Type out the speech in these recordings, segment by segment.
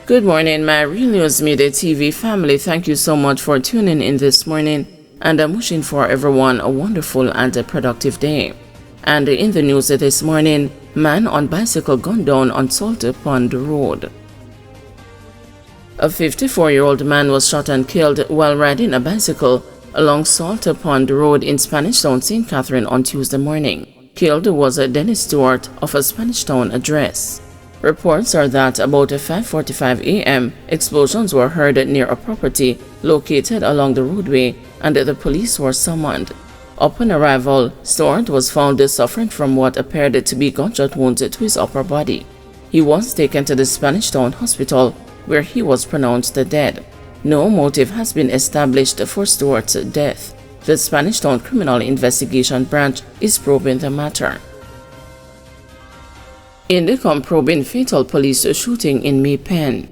Good morning, my Real News Midday TV family. Thank you so much for tuning in this morning, and I'm wishing for everyone a wonderful and a productive day. And in the news this morning, man on bicycle gunned down on Salter Pond Road. A 54-year-old man was shot and killed while riding a bicycle along Salter Pond Road in Spanish Town, St. Catherine on Tuesday morning. Killed was Dennis Stewart of a Spanish Town address. Reports are that about 5:45 a.m., explosions were heard near a property located along the roadway, and the police were summoned. Upon arrival, Stewart was found suffering from what appeared to be gunshot wounds to his upper body. He was taken to the Spanish Town Hospital, where he was pronounced dead. No motive has been established for Stewart's death. The Spanish Town Criminal Investigation Branch is probing the matter. Indicom probing fatal police shooting in Maypen.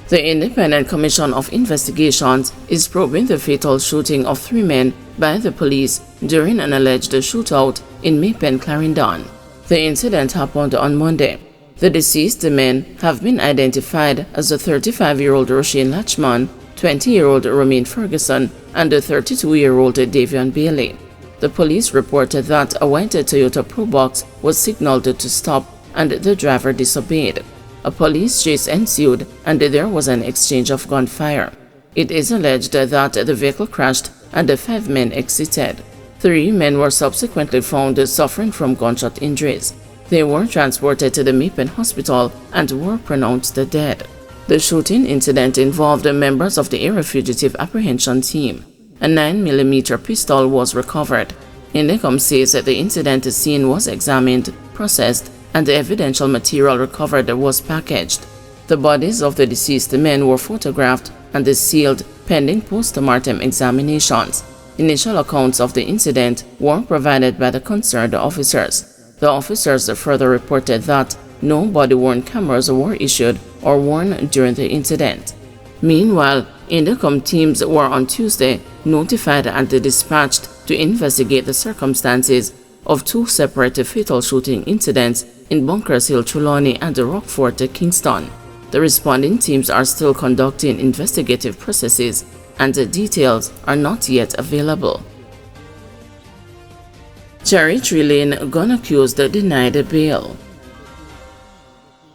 The Independent Commission of Investigations is probing the fatal shooting of 3 men by the police during an alleged shootout in Maypen, Clarendon. The incident happened on Monday. The deceased men have been identified as the 35-year-old Roisin Latchman, 20-year-old Romaine Ferguson, and the 32-year-old Davion Bailey. The police reported that a white Toyota Probox was signaled to stop and the driver disobeyed. A police chase ensued and there was an exchange of gunfire. It is alleged that the vehicle crashed and the 5 men exited. 3 men were subsequently found suffering from gunshot injuries. They were transported to the Maypen Hospital and were pronounced dead. The shooting incident involved members of the Area Fugitive Apprehension Team. A 9mm pistol was recovered. Indicom says that the incident scene was examined, processed, and the evidential material recovered was packaged. The bodies of the deceased men were photographed and sealed pending post-mortem examinations. Initial accounts of the incident were provided by the concerned officers. The officers further reported that no body-worn cameras were issued or worn during the incident. Meanwhile, Indicom teams were on Tuesday notified and dispatched to investigate the circumstances of 2 separate fatal shooting incidents in Bunkers Hill, Trelawney, and Rockfort, Kingston. The responding teams are still conducting investigative processes, and the details are not yet available. Cherry Tree Lane gun accused denied bail.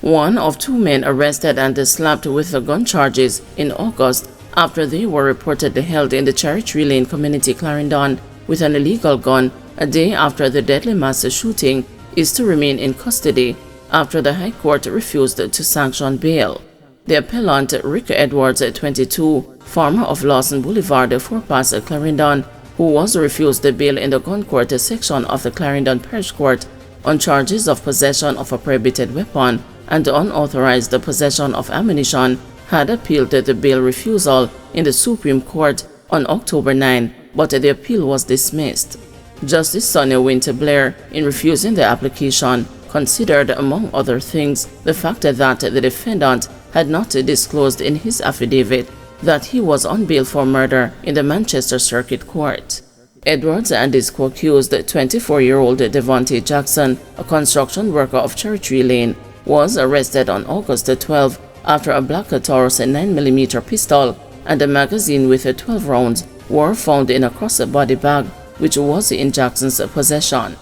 One of 2 men arrested and slapped with gun charges in August after they were reportedly held in the Cherry Tree Lane community, Clarendon, with an illegal gun a day after the deadly mass shooting, is to remain in custody after the High Court refused to sanction bail. The appellant, Rick Edwards, 22, former of Lawson Boulevard, 4-Pass, Clarendon, who was refused bail in the gun court section of the Clarendon Parish Court on charges of possession of a prohibited weapon and unauthorized possession of ammunition, had appealed the bail refusal in the Supreme Court on October 9, but the appeal was dismissed. Justice Sonia Winter Blair, in refusing the application, considered, among other things, the fact that the defendant had not disclosed in his affidavit that he was on bail for murder in the Manchester Circuit Court. Edwards and his co-accused, 24-year-old Devontae Jackson, a construction worker of Cherry Tree Lane, was arrested on August 12 after a black Taurus 9mm pistol and a magazine with 12 rounds were found in a crossbody bag which was in Jackson's possession.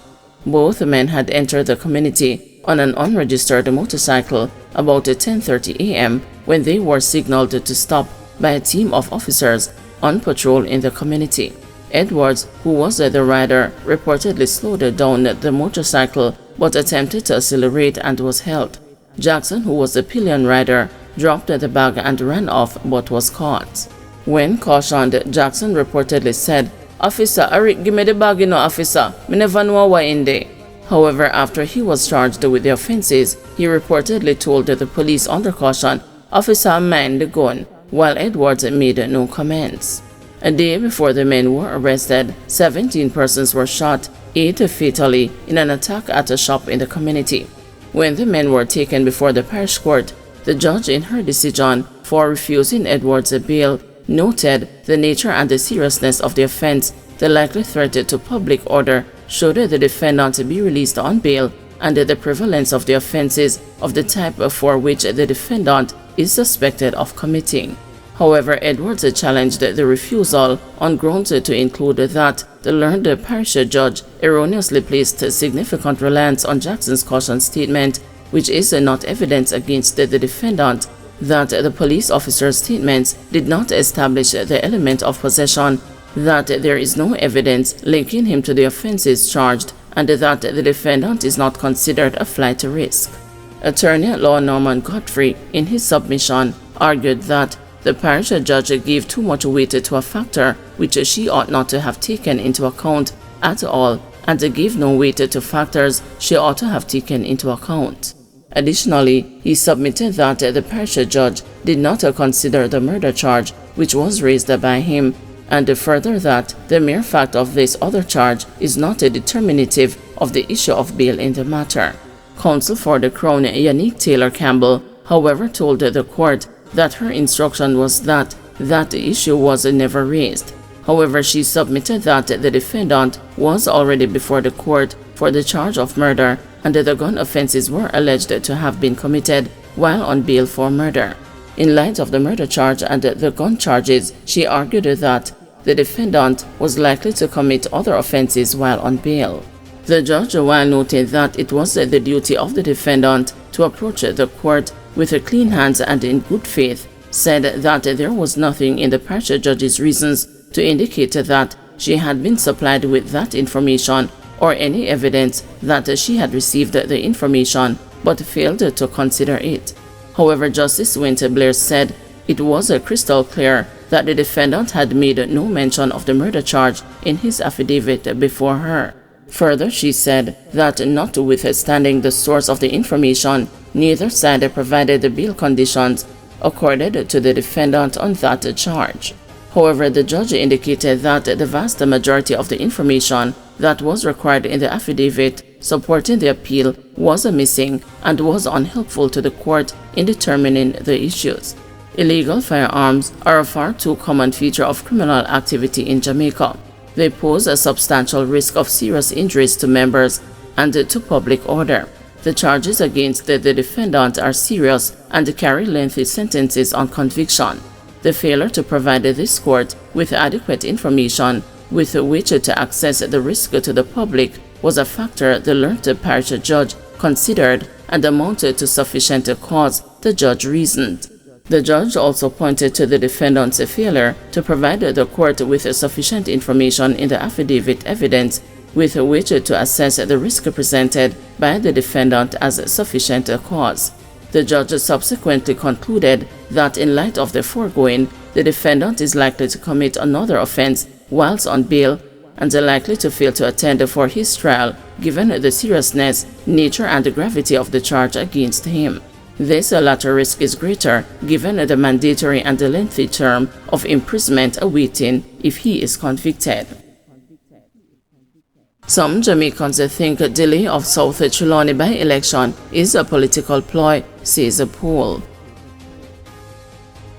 Both men had entered the community on an unregistered motorcycle about 10:30 a.m. when they were signaled to stop by a team of officers on patrol in the community. Edwards, who was the rider, reportedly slowed down the motorcycle but attempted to accelerate and was held. Jackson, who was the pillion rider, dropped the bag and ran off but was caught. When cautioned, Jackson reportedly said, "Officer, Eric, give me the bag, you know, officer. Me never know what in there." However, after he was charged with the offenses, he reportedly told the police under caution, "Officer, mind the gun," while Edwards made no comments. A day before the men were arrested, 17 persons were shot, 8 fatally, in an attack at a shop in the community. When the men were taken before the parish court, the judge, in her decision for refusing Edwards bail, noted the nature and the seriousness of the offense, the likely threat to public order should the defendant be released on bail, and the prevalence of the offenses of the type for which the defendant is suspected of committing. However, Edwards challenged the refusal on grounds to include that the learned parish judge erroneously placed significant reliance on Jackson's caution statement, which is not evidence against the defendant, that the police officer's statements did not establish the element of possession, that there is no evidence linking him to the offenses charged, and that the defendant is not considered a flight risk. Attorney at law Norman Godfrey, in his submission, argued that the parish judge gave too much weight to a factor which she ought not to have taken into account at all, and gave no weight to factors she ought to have taken into account. Additionally, he submitted that the parish judge did not consider the murder charge which was raised by him, and further that the mere fact of this other charge is not determinative of the issue of bail in the matter. Counsel for the Crown, Yannick Taylor Campbell, however, told the court that her instruction was that the issue was never raised. However, she submitted that the defendant was already before the court for the charge of murder, and the gun offenses were alleged to have been committed while on bail for murder. In light of the murder charge and the gun charges, she argued that the defendant was likely to commit other offenses while on bail. The judge, while noting that it was the duty of the defendant to approach the court with clean hands and in good faith, said that there was nothing in the parish judge's reasons to indicate that she had been supplied with that information or any evidence that she had received the information but failed to consider it. However, Justice Winter Blair said it was crystal clear that the defendant had made no mention of the murder charge in his affidavit before her. Further, she said that notwithstanding the source of the information, neither side provided the bail conditions accorded to the defendant on that charge. However, the judge indicated that the vast majority of the information that was required in the affidavit supporting the appeal was missing and was unhelpful to the court in determining the issues. Illegal firearms are a far too common feature of criminal activity in Jamaica. They pose a substantial risk of serious injuries to members and to public order. The charges against the defendant are serious and carry lengthy sentences on conviction. The failure to provide this court with adequate information with which to assess the risk to the public was a factor the learned parish judge considered and amounted to sufficient cause, the judge reasoned. The judge also pointed to the defendant's failure to provide the court with sufficient information in the affidavit evidence with which to assess the risk presented by the defendant as sufficient cause. The judge subsequently concluded that in light of the foregoing, the defendant is likely to commit another offense whilst on bail and likely to fail to attend for his trial given the seriousness, nature and gravity of the charge against him. This latter risk is greater given the mandatory and lengthy term of imprisonment awaiting if he is convicted. Some Jamaicans think delay of South Trelawney by-election is a political ploy, says a poll.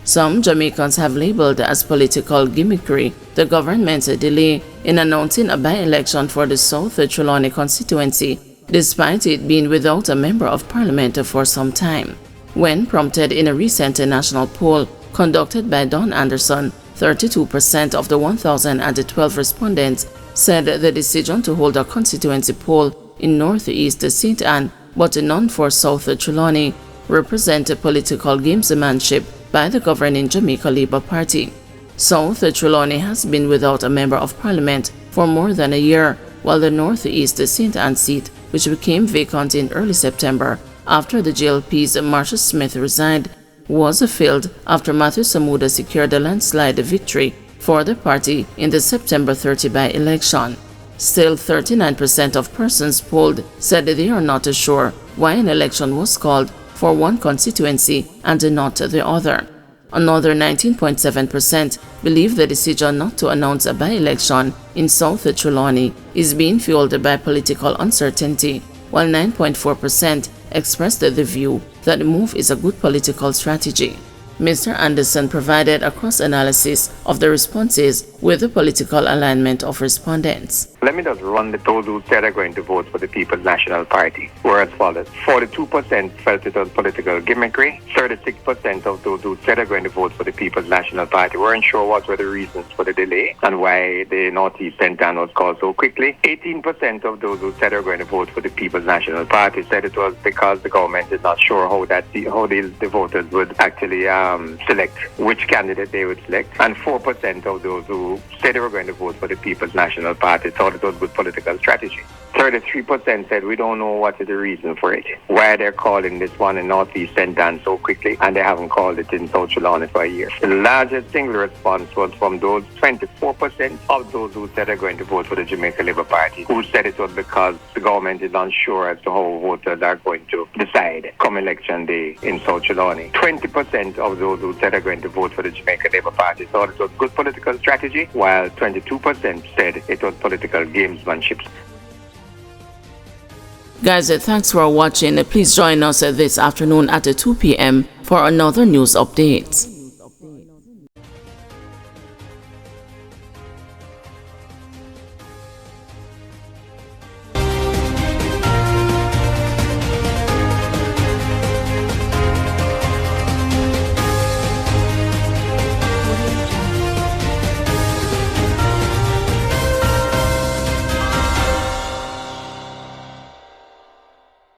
Some Jamaicans have labeled as political gimmickry the government's delay in announcing a by-election for the South Trelawney constituency, despite it being without a member of parliament for some time. When prompted in a recent national poll conducted by Don Anderson, 32% of the 1,012 respondents said the decision to hold a constituency poll in Northeast St. Ann but none for South Trelawney represent political gamesmanship by the governing Jamaica Labour Party. South Trelawney has been without a member of parliament for more than a year, while the Northeast St. Ann seat, which became vacant in early September after the GLP's Marsha Smith resigned, was filled after Matthew Samuda secured a landslide victory for the party in the September 30 by-election. Still, 39% of persons polled said they are not sure why an election was called for one constituency and not the other. Another 19.7% believe the decision not to announce a by-election in South Trelawney is being fueled by political uncertainty, while 9.4% expressed the view that the move is a good political strategy. Mr. Anderson provided a cross-analysis of the responses with the political alignment of respondents. Let me just run those who said they're going to vote for the People's National Party were as follows. 42% felt it was political gimmickry. 36% of those who said they're going to vote for the People's National Party weren't sure what were the reasons for the delay and why the Northeast Sentan was called so quickly. 18% of those who said they're going to vote for the People's National Party said it was because the government is not sure how the voters would actually select which candidate they would select. And 4% of those who said they were going to vote for the People's National Party thought it was good political strategy. 33% said we don't know what is the reason for it. Why they're calling this one in Northeast Sentan so quickly and they haven't called it in South Trelawney for a year. The largest single response was from those 24% of those who said they're going to vote for the Jamaica Labour Party, who said it was because the government is unsure as to how voters are going to decide come election day in South Trelawney. 20% of those who said they're going to vote for the Jamaica Labour Party thought it was good political strategy, while 22% said it was political gamesmanship. Guys, thanks for watching. Please join us this afternoon at 2 p.m. for another news update.